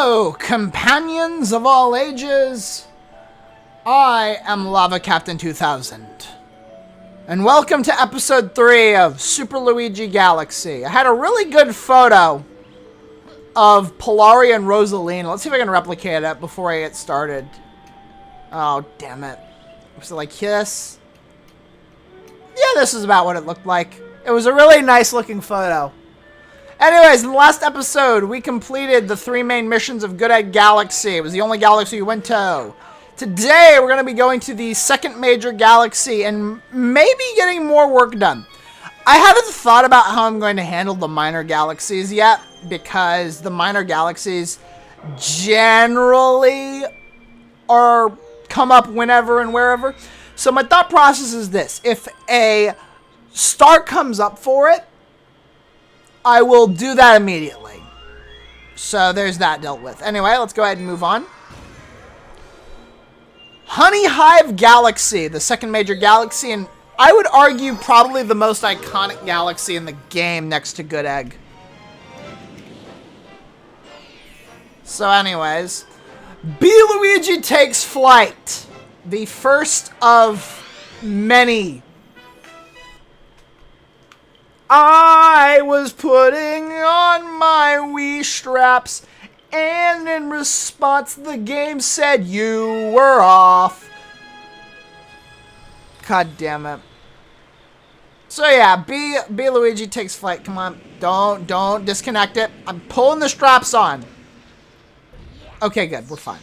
Hello, companions of all ages. I am Lava Captain 2000. And welcome to episode 3 of Super Luigi Galaxy. I had a really good photo of Polari and Rosalina. Let's see if I can replicate it before I get started. Oh, damn it. Was it like this? Yeah, this is about what it looked like. It was a really nice looking photo. Anyways, in the last episode, we completed the 3 main missions of Honeyhive Galaxy. It was the only galaxy we went to. Today, we're going to be going to the second major galaxy and maybe getting more work done. I haven't thought about how I'm going to handle the minor galaxies yet, because the minor galaxies generally come up whenever and wherever. So my thought process is this. If a star comes up for it, I will do that immediately. So there's that dealt with. Anyway, let's go ahead and move on. Honeyhive Galaxy, the second major galaxy, and I would argue probably the most iconic galaxy in the game next to Good Egg. So anyways, Luigi takes flight. The first of many. I was putting on my Wii straps, and in response, the game said you were off. God damn it. So yeah, Luigi takes flight. Come on, don't disconnect it. I'm pulling the straps on. Okay, good, we're fine.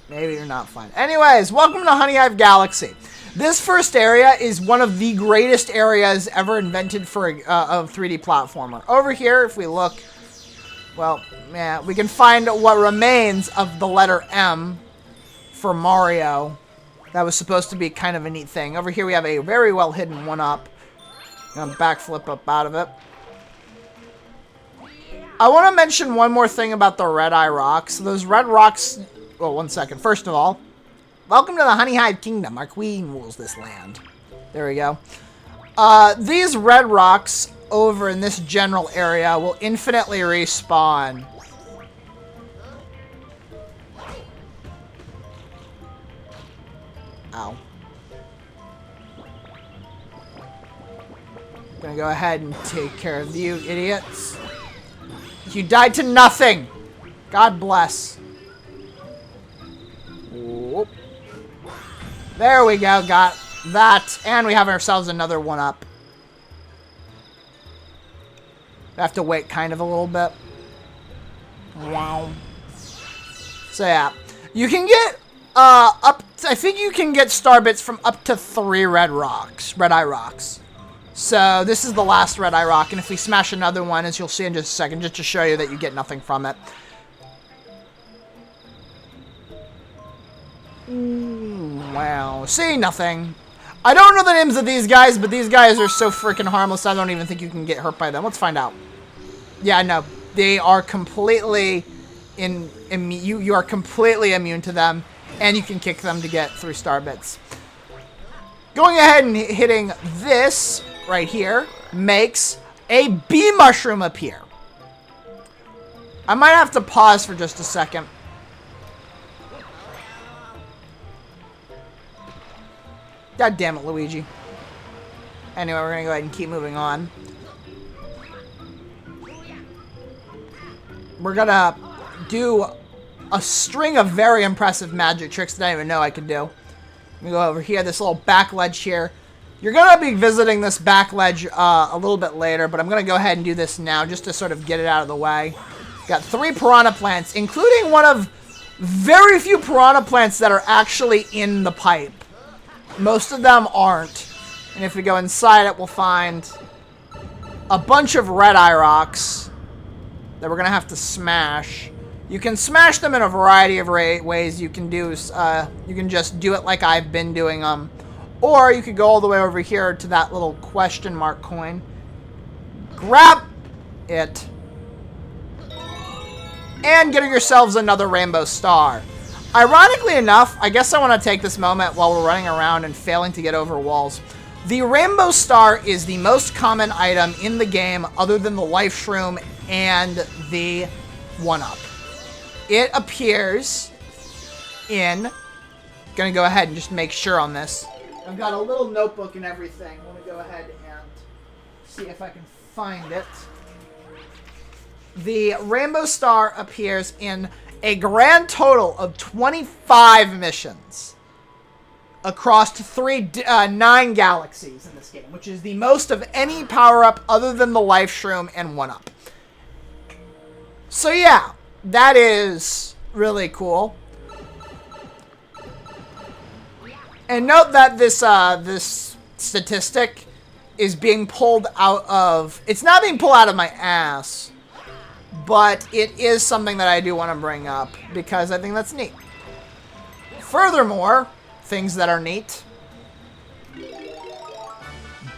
Maybe you're not fine. Anyways, welcome to Honeyhive Galaxy. This first area is one of the greatest areas ever invented for a 3D platformer. Over here, if we look, well, yeah, we can find what remains of the letter M for Mario. That was supposed to be kind of a neat thing. Over here, we have a very well hidden one-up. I'm gonna backflip up out of it. I want to mention one more thing about the red eye rocks. Those red rocks. Well, one second. First of all, welcome to the Honeyhive Kingdom. Our queen rules this land. There we go. These red rocks over in this general area will infinitely respawn. Ow. Gonna go ahead and take care of you idiots. You died to nothing. God bless. Whoop. There we go, got that. And we have ourselves another one-up. We have to wait kind of a little bit. Wow. So yeah, you can get I think you can get star bits from up to 3 red eye rocks. So this is the last red eye rock, and if we smash another one, as you'll see in just a second, just to show you that you get nothing from it. Wow. See, nothing. I don't know the names of these guys, but these guys are so freaking harmless, I don't even think you can get hurt by them. Let's find out. Yeah, no. They are completely you are completely immune to them, and you can kick them to get 3 star bits. Going ahead and hitting this right here makes a bee mushroom appear. I might have to pause for just a second. God damn it, Luigi. Anyway, we're gonna go ahead and keep moving on. We're gonna do a string of very impressive magic tricks that I didn't even know I could do. Let me go over here, this little back ledge here. You're gonna be visiting this back ledge a little bit later, but I'm gonna go ahead and do this now just to sort of get it out of the way. Got 3 piranha plants, including one of very few piranha plants that are actually in the pipe. Most of them aren't. And if we go inside it, we'll find a bunch of red eye rocks that we're going to have to smash. You can smash them in a variety of ways. You can just do it like I've been doing them. Or you could go all the way over here to that little question mark coin. Grab it. And get yourselves another rainbow star. Ironically enough, I guess I want to take this moment while we're running around and failing to get over walls. The rainbow star is the most common item in the game other than the life shroom and the one-up. it appears in... Gonna go ahead and just make sure on this. I've got a little notebook and everything. I'm gonna go ahead and see if I can find it. The Rainbow Star appears in a grand total of 25 missions across 9 galaxies in this game, which is the most of any power-up other than the Life Shroom and 1-Up. So yeah, that is really cool. And note that this statistic is being pulled out of... It's not being pulled out of my ass, but it is something that I do want to bring up because I think that's neat. Furthermore, things that are neat.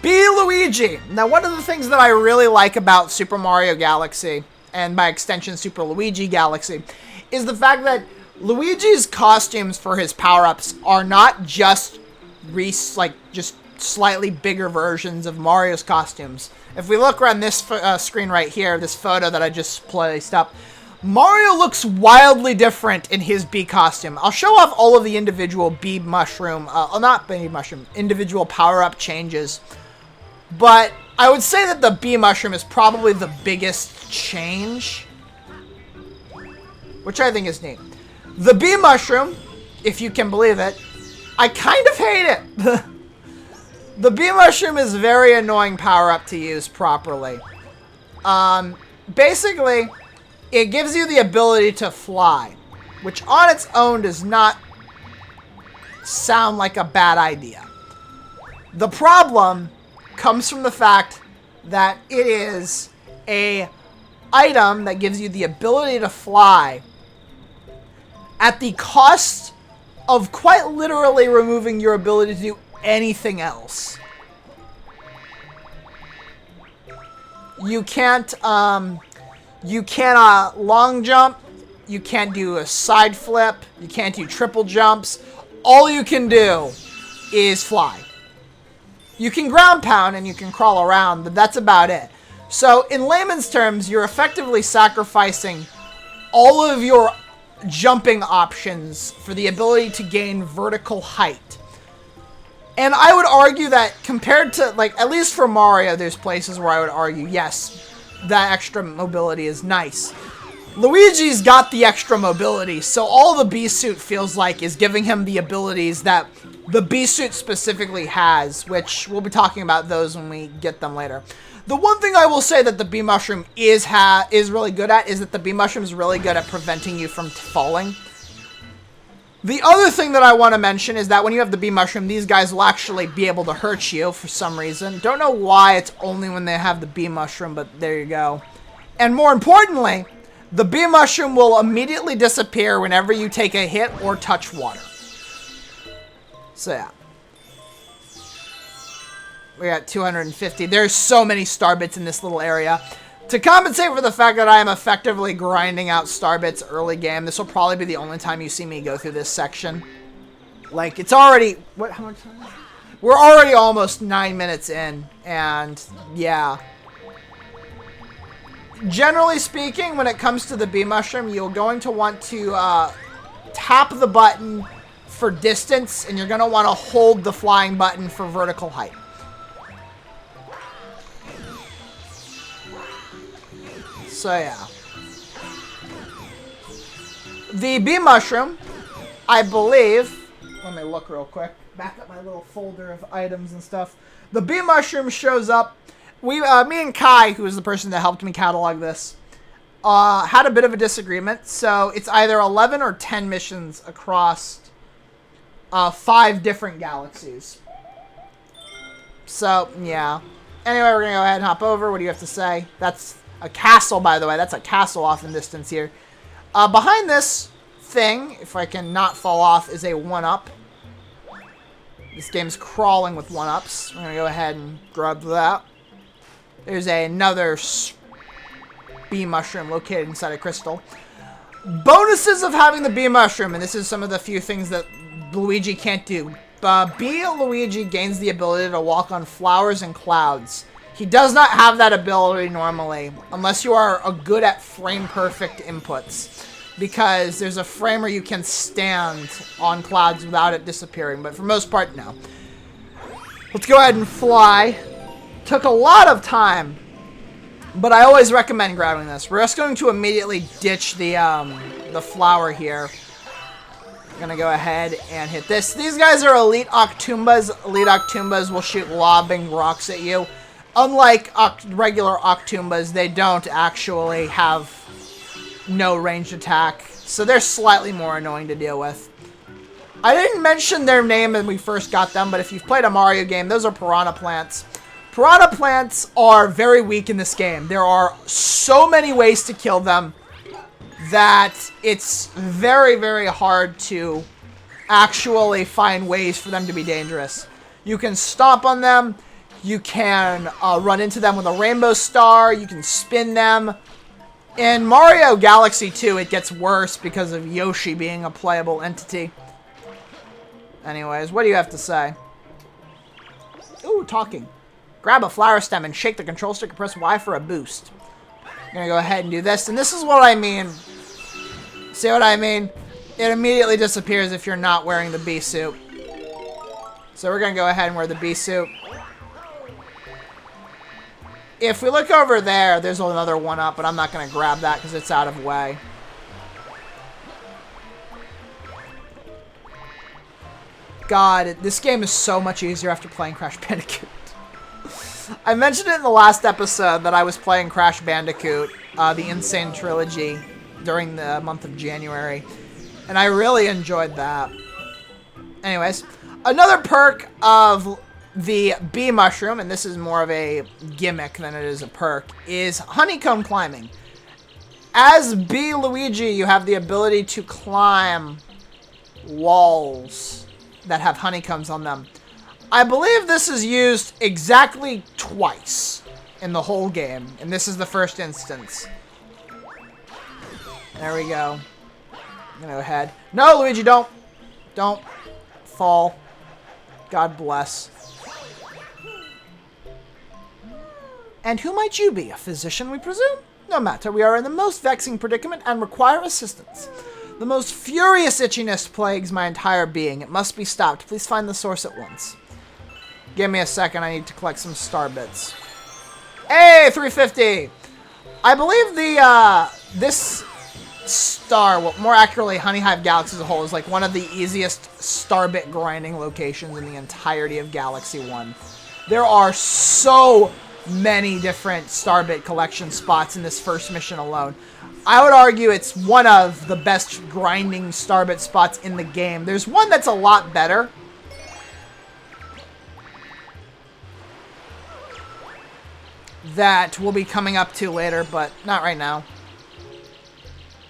Be Luigi! Now, one of the things that I really like about Super Mario Galaxy, and by extension Super Luigi Galaxy, is the fact that Luigi's costumes for his power-ups are not just just slightly bigger versions of Mario's costumes. If we look around this screen right here, this photo that I just placed up, Mario looks wildly different in his bee costume. I'll show off all of the individual bee mushroom, not bee mushroom, individual power-up changes. But I would say that the bee mushroom is probably the biggest change, which I think is neat. The bee mushroom, if you can believe it, I kind of hate it. The bee mushroom is a very annoying power-up to use properly. Basically, it gives you the ability to fly, which on its own does not sound like a bad idea. The problem comes from the fact that it is an item that gives you the ability to fly at the cost of quite literally removing your ability to do anything else. You can't long jump, you can't do a side flip, you can't do triple jumps. All you can do is fly. You can ground pound and you can crawl around, but that's about it. So in layman's terms, you're effectively sacrificing all of your jumping options for the ability to gain vertical height. And I would argue that compared to, at least for Mario, there's places where I would argue, yes, that extra mobility is nice. Luigi's got the extra mobility, so all the bee suit feels like is giving him the abilities that the bee suit specifically has, which we'll be talking about those when we get them later. The one thing I will say that the bee mushroom is really good at is that the bee mushroom is really good at preventing you from falling. The other thing that I want to mention is that when you have the bee mushroom, these guys will actually be able to hurt you for some reason. Don't know why it's only when they have the bee mushroom, but there you go. And more importantly, the bee mushroom will immediately disappear whenever you take a hit or touch water. So yeah. We got 250. There's so many star bits in this little area. To compensate for the fact that I am effectively grinding out star bits early game, this will probably be the only time you see me go through this section. It's already... How much time? We're already almost 9 minutes in, and yeah. Generally speaking, when it comes to the bee mushroom, you're going to want to tap the button for distance, and you're going to want to hold the flying button for vertical height. So yeah. The bee mushroom, I believe... Let me look real quick. Back up my little folder of items and stuff. The bee mushroom shows up. Me and Kai, who is the person that helped me catalog this, had a bit of a disagreement. So it's either 11 or 10 missions across 5 different galaxies. So, yeah. Anyway, we're going to go ahead and hop over. What do you have to say? That's a castle, by the way. That's a castle off in distance here. Behind this thing, if I can not fall off, is a 1-up. This game's crawling with 1-ups. We're going to go ahead and grab that. There's another bee mushroom located inside a crystal. Bonuses of having the bee mushroom, and this is some of the few things that Luigi can't do. Bee Luigi gains the ability to walk on flowers and clouds. He does not have that ability normally, unless you are good at frame-perfect inputs. because there's a frame where you can stand on clouds without it disappearing, but for most part, no. Let's go ahead and fly. Took a lot of time, but I always recommend grabbing this. We're just going to immediately ditch the flower here. I'm gonna go ahead and hit this. These guys are elite Octoombas. Elite Octoombas will shoot lobbing rocks at you. Unlike regular Octoombas, they don't actually have no ranged attack, so they're slightly more annoying to deal with. I didn't mention their name when we first got them, but if you've played a Mario game, those are piranha plants. Piranha plants are very weak in this game. There are so many ways to kill them that it's very, very hard to actually find ways for them to be dangerous. You can stomp on them. You can run into them with a rainbow star. You can spin them. In Mario Galaxy 2, it gets worse because of Yoshi being a playable entity. Anyways, what do you have to say? Ooh, talking. Grab a flower stem and shake the control stick and press Y for a boost. I'm going to go ahead and do this. And this is what I mean. See what I mean? It immediately disappears if you're not wearing the bee suit. So we're going to go ahead and wear the bee suit. If we look over there, there's another one up, but I'm not going to grab that because it's out of way. God, this game is so much easier after playing Crash Bandicoot. I mentioned it in the last episode that I was playing Crash Bandicoot, the Insane Trilogy, during the month of January, and I really enjoyed that. Anyways, another perk of the bee mushroom, and this is more of a gimmick than it is a perk, is honeycomb climbing. As Bee Luigi, you have the ability to climb walls that have honeycombs on them. I believe this is used exactly twice in the whole game, and this is the first instance. There we go. I'm gonna go ahead. No, Luigi, don't. Don't fall. God bless. And who might you be? A physician, we presume? No matter, we are in the most vexing predicament and require assistance. The most furious itchiness plagues my entire being. It must be stopped. Please find the source at once. Give me a second. I need to collect some star bits. Hey, 350! I believe this star, well, more accurately, Honeyhive Galaxy as a whole, is like one of the easiest star bit grinding locations in the entirety of Galaxy 1. There are so many different Starbit collection spots in this first mission alone. I would argue it's one of the best grinding Starbit spots in the game. There's one that's a lot better. That we'll be coming up to later, but not right now.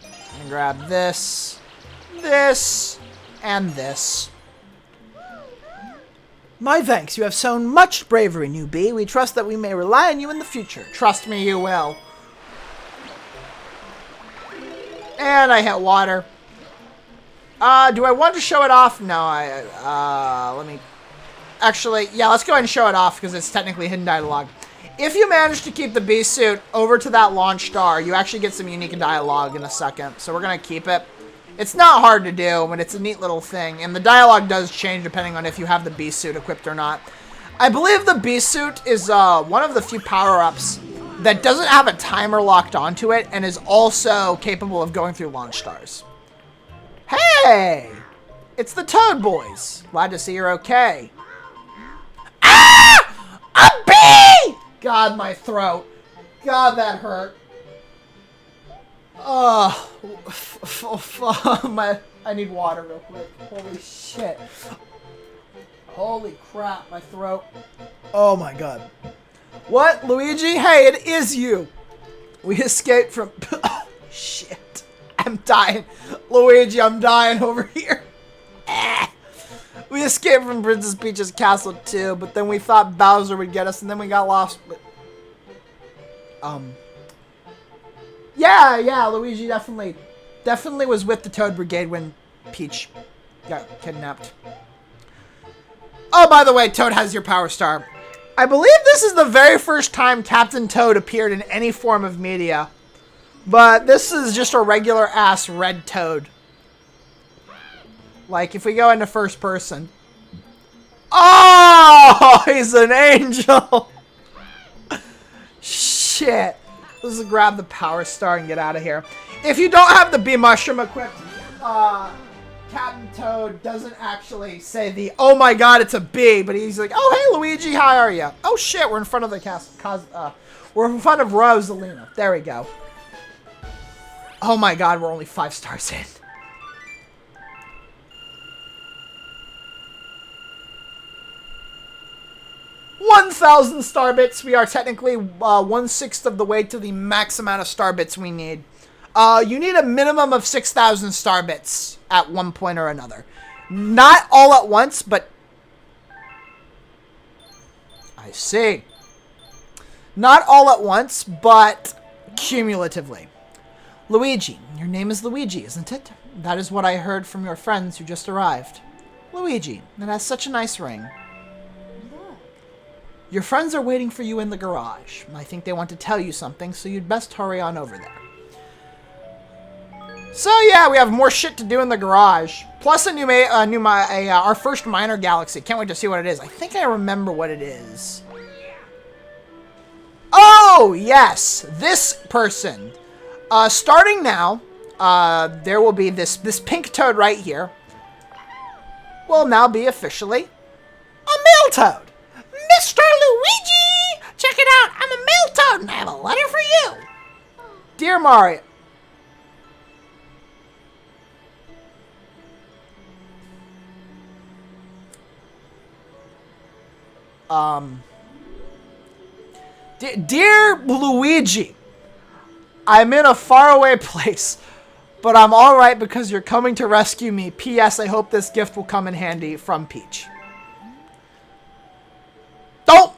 I'm gonna grab this, this, and this. My thanks. You have shown much bravery, newbie. We trust that we may rely on you in the future. Trust me, you will. And I hit water. Do I want to show it off? No, let me... Actually, yeah, let's go ahead and show it off because it's technically hidden dialogue. If you manage to keep the bee suit over to that launch star, you actually get some unique dialogue in a second. So we're going to keep it. It's not hard to do, but it's a neat little thing. And the dialogue does change depending on if you have the bee suit equipped or not. I believe the bee suit is one of the few power-ups that doesn't have a timer locked onto it and is also capable of going through launch stars. Hey! It's the Toad Boys. Glad to see you're okay. Ah! A bee! God, my throat. God, that hurt. Oh, I need water real quick. Holy shit. Holy crap, my throat. Oh my god. What, Luigi? Hey, it is you. We escaped from... Shit. I'm dying. Luigi, I'm dying over here. We escaped from Princess Peach's castle too, but then we thought Bowser would get us, and then we got lost. Yeah, Luigi definitely was with the Toad Brigade when Peach got kidnapped. Oh, by the way, Toad has your Power Star. I believe this is the very first time Captain Toad appeared in any form of media. But this is just a regular ass red toad. Like, if we go into first person. Oh, he's an angel. Shit. Let's grab the power star and get out of here. If you don't have the bee mushroom equipped, Captain Toad doesn't actually say the, oh my god, it's a bee, but he's like, oh, hey, Luigi, how are you? Oh, shit, we're in front of the we're in front of Rosalina. There we go. Oh my god, we're only 5 stars in. $1,000 star bits. We are technically 1/6 of the way to the max amount of star bits we need. You need a minimum of 6,000 star bits at one point or another. Not all at once, but... I see. Not all at once, but cumulatively. Luigi. Your name is Luigi, isn't it? That is what I heard from your friends who just arrived. Luigi. It has such a nice ring. Your friends are waiting for you in the garage. I think they want to tell you something, so you'd best hurry on over there. So yeah, we have more shit to do in the garage. Plus our first minor galaxy. Can't wait to see what it is. I think I remember what it is. Oh, yes. This person. Starting now, there will be this pink toad right here. Will now be officially a male toad. Mr. Luigi! Check it out! I'm a male toad and I have a letter for you! Dear Mario. Dear Luigi, I'm in a faraway place, but I'm alright because you're coming to rescue me. P.S. I hope this gift will come in handy from Peach. Don't!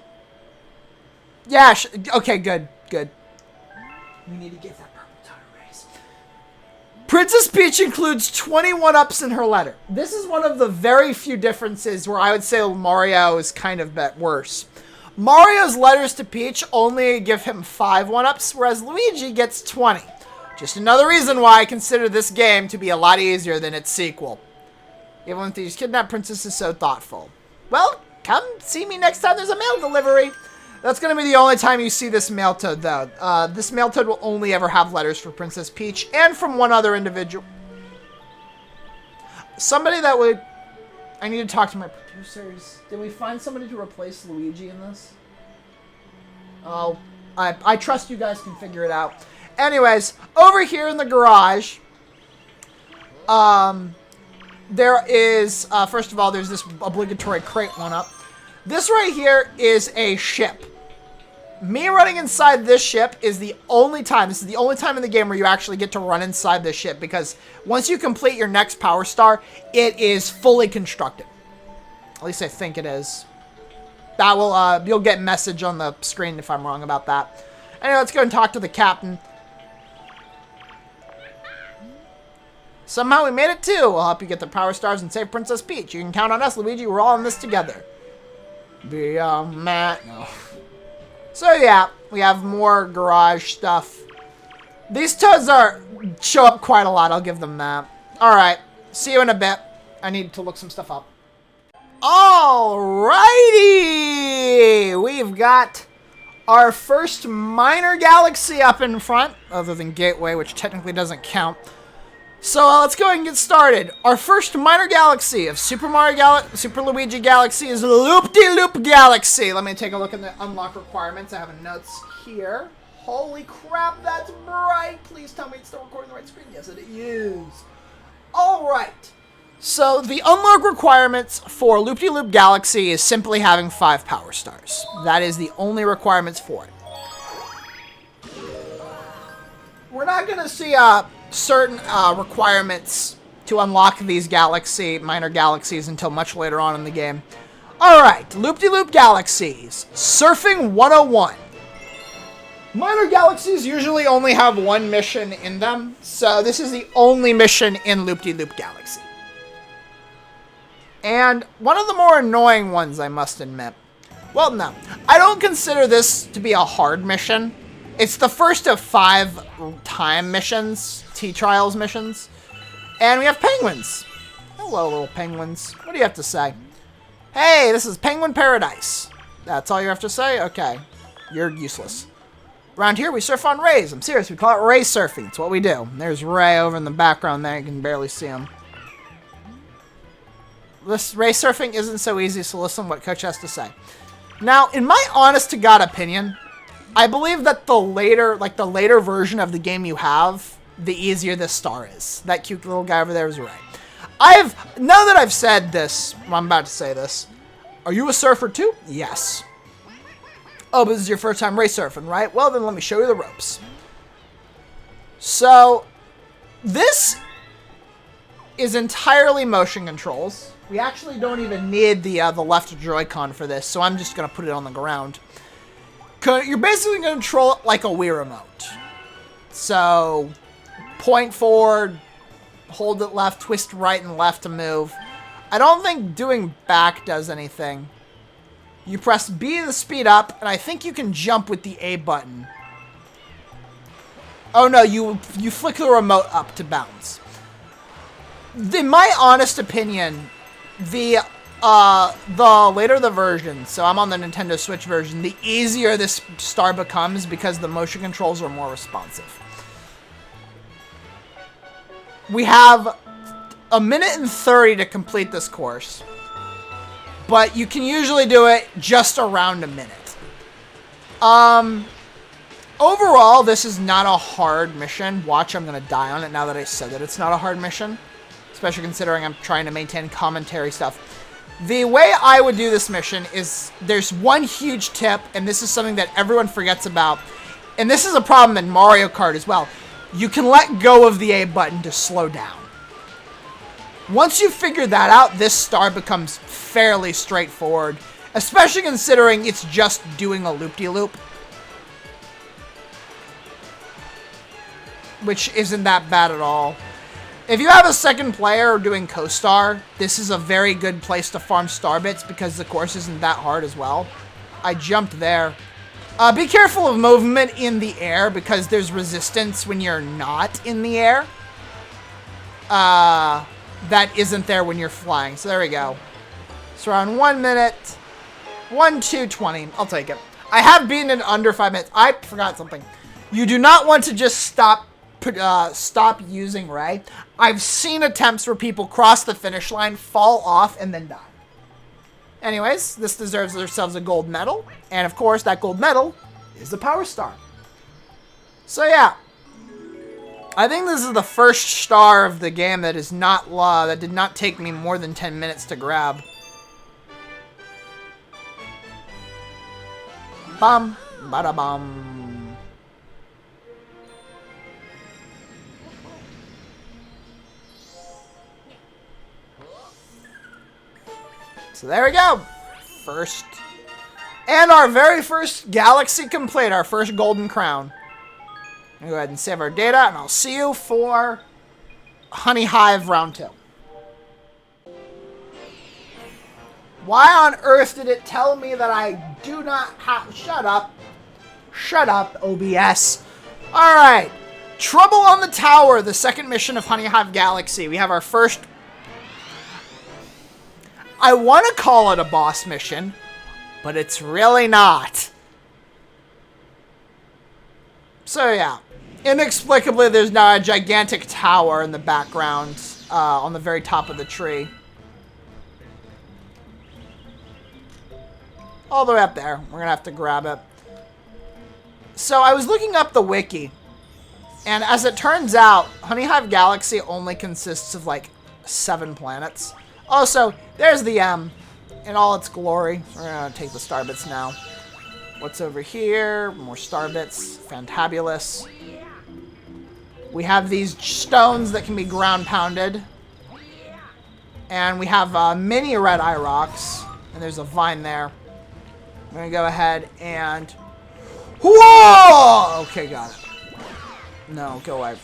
Yeah, okay, good. We need to get that purple toad erased. Princess Peach includes 21 ups in her letter. This is one of the very few differences where I would say Mario is kind of worse. Mario's letters to Peach only give him 5 1-ups, whereas Luigi gets 20. Just another reason why I consider this game to be a lot easier than its sequel. Even with these kidnapped princess is so thoughtful. Well, come see me next time there's a mail delivery. That's going to be the only time you see this mail toad, though. This mail toad will only ever have letters for Princess Peach and from one other individual. Somebody that would... I need to talk to my producers. Did we find somebody to replace Luigi in this? Oh, I trust you guys can figure it out. Anyways, over here in the garage, there is, first of all, there's this obligatory crate 1-up. This right here is a ship. Me running inside this ship is the only time, this is the only time in the game where you actually get to run inside this ship, because once you complete your next power star, it is fully constructed. At least I think it is. That will, you'll get a message on the screen if I'm wrong about that. Anyway, let's go and talk to the captain. Somehow we made it too. We'll help you get the power stars and save Princess Peach. You can count on us, Luigi. We're all in this together. Be Matt. No. So yeah, we have more garage stuff. These toads show up quite a lot. I'll give them that. All right. See you in a bit. I need to look some stuff up. Alrighty! We've got our first minor galaxy up in front, other than Gateway, which technically doesn't count. So let's go ahead and get started. Our first minor galaxy of Super Luigi Galaxy is Loop-de-Loop Galaxy. Let me take a look at the unlock requirements. I have notes here. Holy crap, that's bright. Please tell me it's still recording the right screen. Yes, it is. All right. So the unlock requirements for Loop-de-Loop Galaxy is simply having 5 power stars. That is the only requirements for it. We're not going to see certain requirements to unlock these minor galaxies until much later on in the game. Alright, Loop-de-Loop Galaxies. Surfing 101. Minor galaxies usually only have 1 mission in them, so this is the only mission in Loop-de-Loop Galaxy. And one of the more annoying ones, I must admit. Well, no. I don't consider this to be a hard mission. It's the first of 5 time missions, T-Trials missions. And we have penguins. Hello, little penguins. What do you have to say? Hey, this is Penguin Paradise. That's all you have to say? Okay. You're useless. Around here, we surf on rays. I'm serious. We call it ray surfing. It's what we do. There's Ray over in the background there. You can barely see him. This ray surfing isn't so easy, so listen to what Coach has to say. Now, in my honest-to-God opinion, I believe that the later version of the game you have, the easier this star is. That cute little guy over there is Ray. Now that I've said this, I'm about to say this. Are you a surfer too? Yes. Oh, but this is your first time race surfing, right? Well, then let me show you the ropes. So, this is entirely motion controls. We actually don't even need the left Joy-Con for this, so I'm just going to put it on the ground. You're basically going to control it like a Wii remote. So, point forward, hold it left, twist right and left to move. I don't think doing back does anything. You press B to speed up, and I think you can jump with the A button. Oh no, you flick the remote up to bounce. In my honest opinion, the later the version, so I'm on the Nintendo Switch version, the easier this star becomes because the motion controls are more responsive. We have 1:30 to complete this course, but you can usually do it just around a minute. Overall, this is not a hard mission. Watch, I'm going to die on it now that I said that it's not a hard mission, especially considering I'm trying to maintain commentary stuff. The way I would do this mission is there's one huge tip, and this is something that everyone forgets about, and this is a problem in Mario Kart as well. You can let go of the A button to slow down. Once you figure that out, this star becomes fairly straightforward, especially considering it's just doing a loop-de-loop. Which isn't that bad at all. If you have a second player doing co-star, this is a very good place to farm star bits because the course isn't that hard as well. I jumped there. Be careful of movement in the air because there's resistance when you're not in the air. That isn't there when you're flying. So there we go. So around 1 minute. 1:2:20. I'll take it. I have beaten it under 5 minutes. I forgot something. You do not want to just stop using Ray. I've seen attempts where people cross the finish line, fall off, and then die. Anyways, this deserves themselves a gold medal. And of course, that gold medal is the Power Star. So yeah. I think this is the first star of the game that is not that did not take me more than 10 minutes to grab. Bum, bada bum. So there we go. First. And our very first galaxy complete. Our first golden crown. I'll go ahead and save our data, and I'll see you for Honeyhive round 2. Why on earth did it tell me that I do not have... Shut up. Shut up, OBS. Alright. Trouble on the Tower, the second mission of Honeyhive Galaxy. We have our first... I want to call it a boss mission, but it's really not. So yeah. Inexplicably, there's now a gigantic tower in the background on the very top of the tree. All the way up there. We're going to have to grab it. So I was looking up the wiki. And as it turns out, Honeyhive Galaxy only consists of like 7 planets. Also, there's the M in all its glory. We're going to take the star bits now. What's over here? More star bits. Fantabulous. We have these stones that can be ground pounded. And we have mini red eye rocks. And there's a vine there. I'm going to go ahead and... Whoa! Okay, got it. No, go away.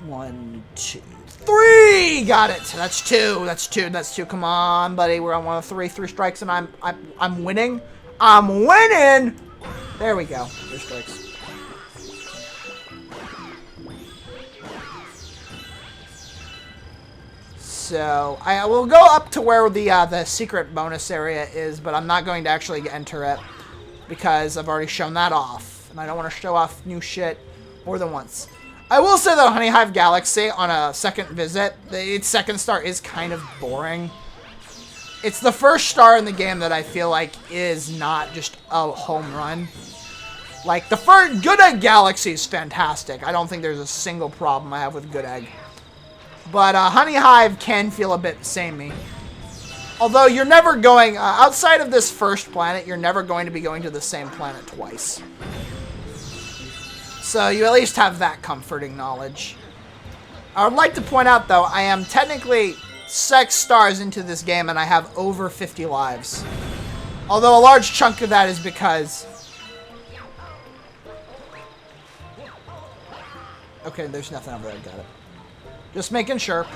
1, 2, 3! Got it. That's 2. That's 2. That's 2. Come on, buddy. We're on 1 of 3. 3 strikes, and I'm winning. I'm winning! There we go. There's strikes. So, I will go up to where the secret bonus area is, but I'm not going to actually enter it because I've already shown that off. And I don't want to show off new shit more than once. I will say that Honeyhive Galaxy, on a second visit, its second star is kind of boring. It's the first star in the game that I feel like is not just a home run. Like, the first Good Egg Galaxy is fantastic. I don't think there's a single problem I have with Good Egg. But Honeyhive can feel a bit samey. Although you're never going, outside of this first planet, you're never going to be going to the same planet twice. So you at least have that comforting knowledge. I would like to point out, though, I am technically 6 stars into this game and I have over 50 lives. Although a large chunk of that is because... Okay, there's nothing over there, got it. Just making sure.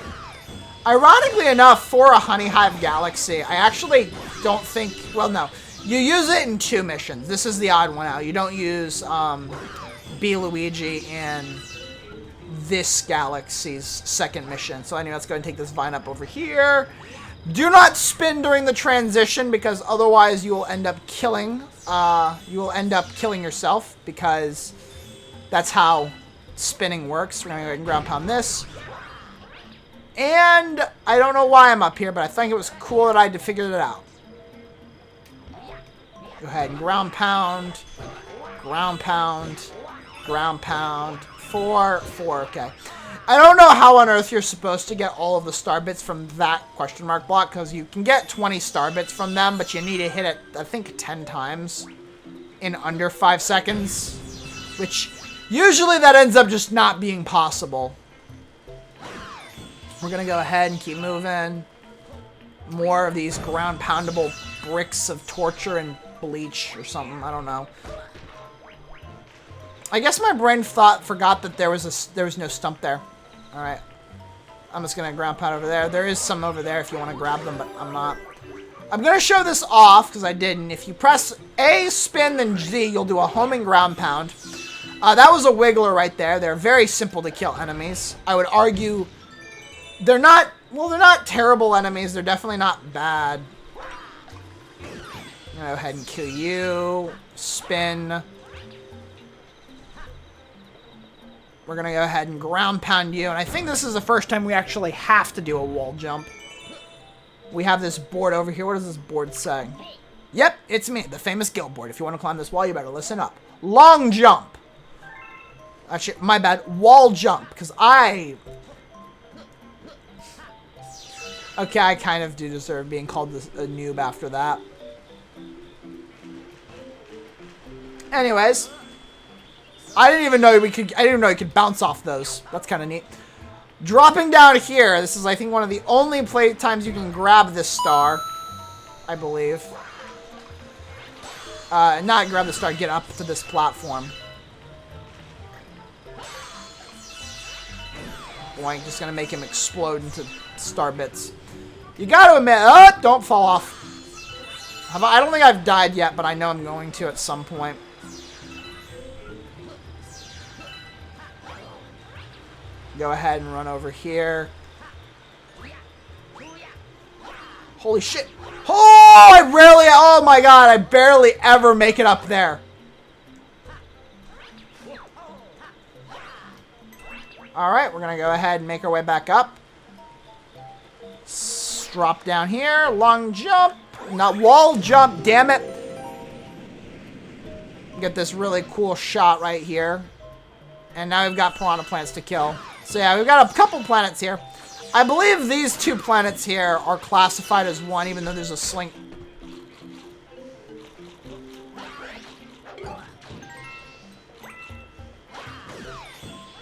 Ironically enough, for a Honeyhive Galaxy, I actually don't think... Well, no. You use it in 2 missions. This is the odd one out. You don't use B. Luigi in this galaxy's second mission. So anyway, let's go and take this vine up over here. Do not spin during the transition, because otherwise you will end up killing... yourself, because that's how spinning works. We're going to go ahead and ground pound this. And I don't know why I'm up here, but I think it was cool that I had to figure it out. Go ahead and ground pound, ground pound, ground pound. 4, okay. I don't know how on earth you're supposed to get all of the star bits from that question mark block, because you can get 20 star bits from them, but you need to hit it, I think, 10 times in under 5 seconds, which usually that ends up just not being possible. We're going to go ahead and keep moving. More of these ground poundable bricks of torture and bleach or something. I don't know. I guess my brain forgot that there was no stump there. All right. I'm just going to ground pound over there. There is some over there if you want to grab them, but I'm not. I'm going to show this off because I didn't. If you press A, spin, then Z, you'll do a homing ground pound. That was a wiggler right there. They're very simple to kill enemies. I would argue... They're not terrible enemies. They're definitely not bad. I'm gonna go ahead and kill you. Spin. We're gonna go ahead and ground pound you. And I think this is the first time we actually have to do a wall jump. We have this board over here. What does this board say? Yep, it's me, the famous guild board. If you want to climb this wall, you better listen up. Long jump. Actually, my bad. Wall jump. Because I... Okay, I kind of do deserve being called a noob after that. Anyways, I didn't even know you could bounce off those. That's kind of neat. Dropping down here, this is I think one of the only times you can grab this star, I believe. Not grab the star, get up to this platform. Boink, just gonna make him explode into star bits. You gotta admit, don't fall off. I don't think I've died yet, but I know I'm going to at some point. Go ahead and run over here. Holy shit. Oh my god, I barely ever make it up there. Alright, we're gonna go ahead and make our way back up. Drop down here. Long jump. Not wall jump, damn it. Get this really cool shot right here. And now we've got piranha plants to kill. So yeah, we've got a couple planets here. I believe these 2 planets here are classified as one, even though there's a sling.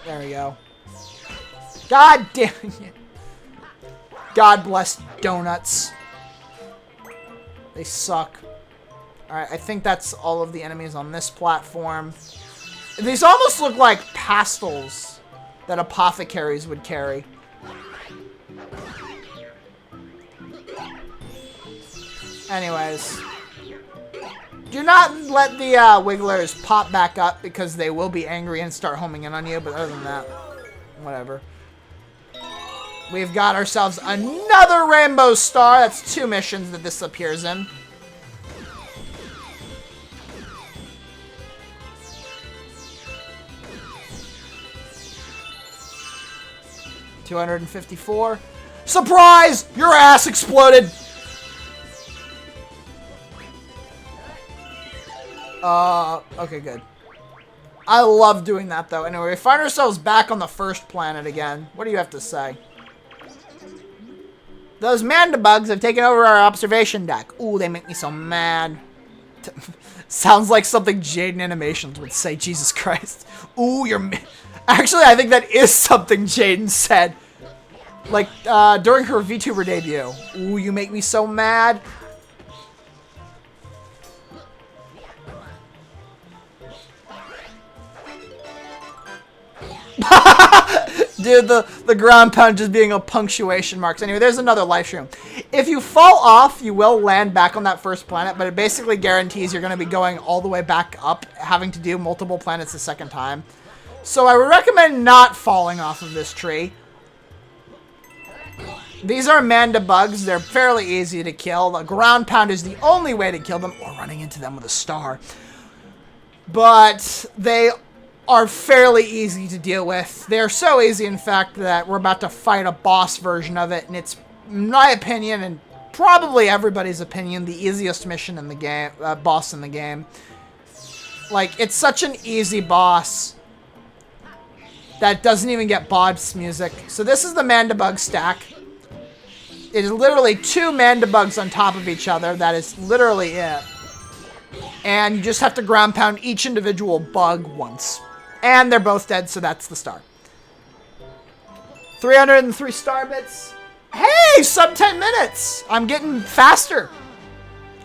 There we go. God damn it. God bless donuts. They suck. Alright, I think that's all of the enemies on this platform. These almost look like pastels that apothecaries would carry. Anyways. Do not let the wigglers pop back up because they will be angry and start homing in on you. But other than that, whatever. We've got ourselves another rainbow star. That's 2 missions that this appears in. $254. Surprise! Your ass exploded! Okay, good. I love doing that, though. Anyway, we find ourselves back on the first planet again. What do you have to say? Those mandibugs have taken over our observation deck. Ooh, they make me so mad. Sounds like something Jaden Animations would say, Jesus Christ. Ooh, Actually, I think that is something Jaden said. Like, during her VTuber debut. Ooh, you make me so mad. Dude, the ground pound just being a punctuation marks. Anyway, there's another live stream. If you fall off, you will land back on that first planet, but it basically guarantees you're going to be going all the way back up, having to do multiple planets a second time. So I would recommend not falling off of this tree. These are mandibugs. They're fairly easy to kill. The ground pound is the only way to kill them, or running into them with a star. But they are fairly easy to deal with. They're so easy, in fact, that we're about to fight a boss version of it, and it's, in my opinion, and probably everybody's opinion, the easiest mission in the game, boss in the game. Like, it's such an easy boss that doesn't even get boss music. So this is the mandibug stack. It is literally 2 mandibugs on top of each other. That is literally it. And you just have to ground pound each individual bug once. And they're both dead, so that's the star. 303 star bits. Hey, sub 10 minutes. I'm getting faster.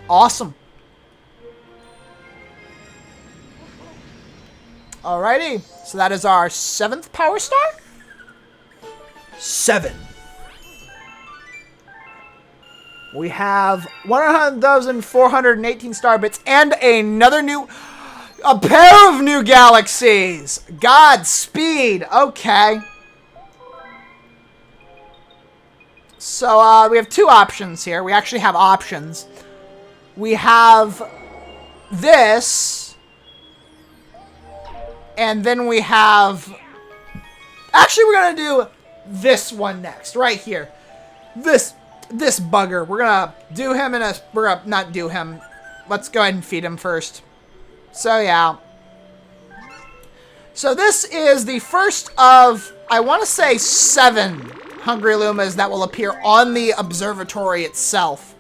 Awesome. Alrighty. So that is our 7th power star. 7. We have 100,418 star bits and a pair of new galaxies. Godspeed. Okay. So we have 2 options here. We actually have options. We have this, and then we have. Actually, we're gonna do this one next, right here. This bugger. We're gonna do him we're gonna not do him. Let's go ahead and feed him first. So yeah. So this is the first of, I want to say, 7 Hungry Lumas that will appear on the observatory itself.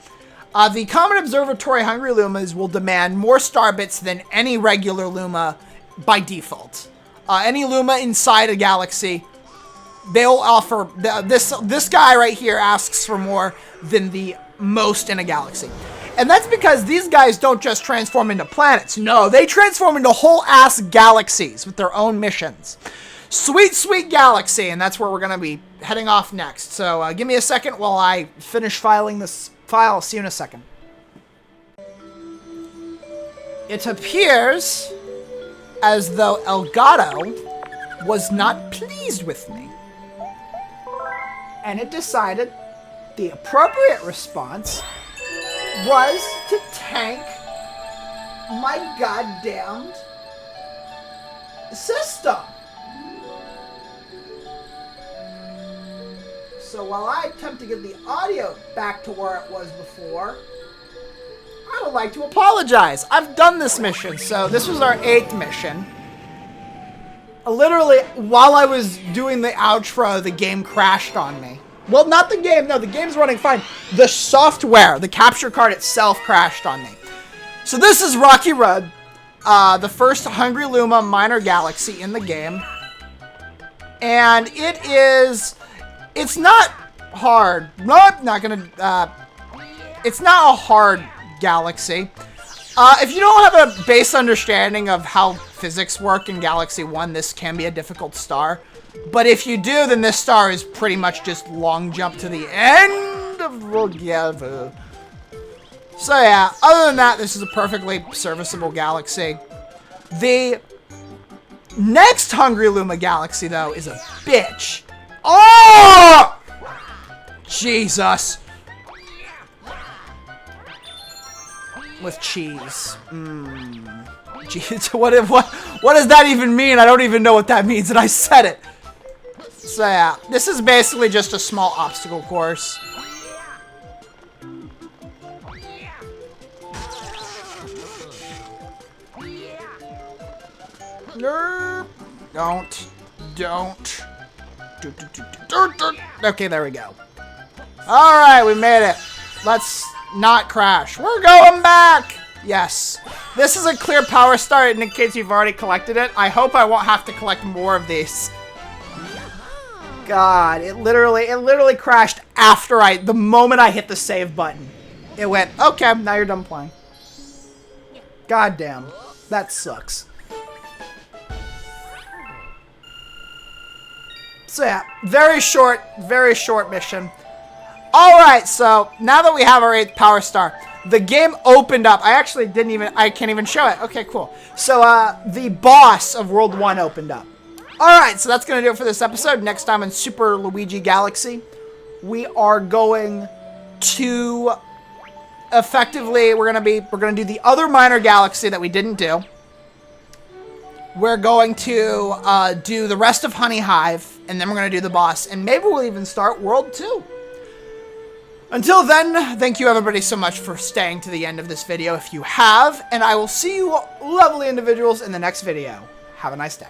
The Common Observatory Hungry Lumas will demand more star bits than any regular Luma by default. Any Luma inside a galaxy, they'll offer, this guy right here asks for more than the most in a galaxy. And that's because these guys don't just transform into planets. No, they transform into whole-ass galaxies with their own missions. Sweet, sweet galaxy, and that's where we're going to be heading off next. So give me a second while I finish filing this file. See you in a second. It appears as though Elgato was not pleased with me. And it decided the appropriate response was to tank my goddamned system. So while I attempt to get the audio back to where it was before, I would like to apologize. I've done this mission, so this was our 8th mission. Literally, while I was doing the outro, the game crashed on me. Well, not the game. No, the game's running fine. The software, the capture card itself crashed on me. So this is Rocky Road, the first Hungry Luma minor galaxy in the game. And it's not hard. Nope, not gonna, it's not a hard galaxy. If you don't have a base understanding of how physics work in Galaxy 1, this can be a difficult star. But if you do, then this star is pretty much just long jump to the end of the level. So yeah, other than that, this is a perfectly serviceable galaxy. The next Hungry Luma Galaxy, though, is a bitch. Oh! Jesus. With cheese. Jeez, what does that even mean? I don't even know what that means, and I said it. So yeah, this is basically just a small obstacle course. Don't. Okay, there we go. Alright, we made it. Let's not crash. We're going back! Yes. This is a clear power star, and in case you've already collected it, I hope I won't have to collect more of these. God, it literally crashed after the moment I hit the save button. It went, okay, now you're done playing. God damn. That sucks. So yeah, very short mission. Alright, so now that we have our 8th power star, the game opened up. I can't even show it. Okay, cool. So the boss of World 1 opened up. Alright, so that's going to do it for this episode. Next time in Super Luigi Galaxy, we are going to effectively, we're going to do the other minor galaxy that we didn't do. We're going to do the rest of Honeyhive, and then we're going to do the boss, and maybe we'll even start World 2. Until then, thank you everybody so much for staying to the end of this video if you have, and I will see you lovely individuals in the next video. Have a nice day.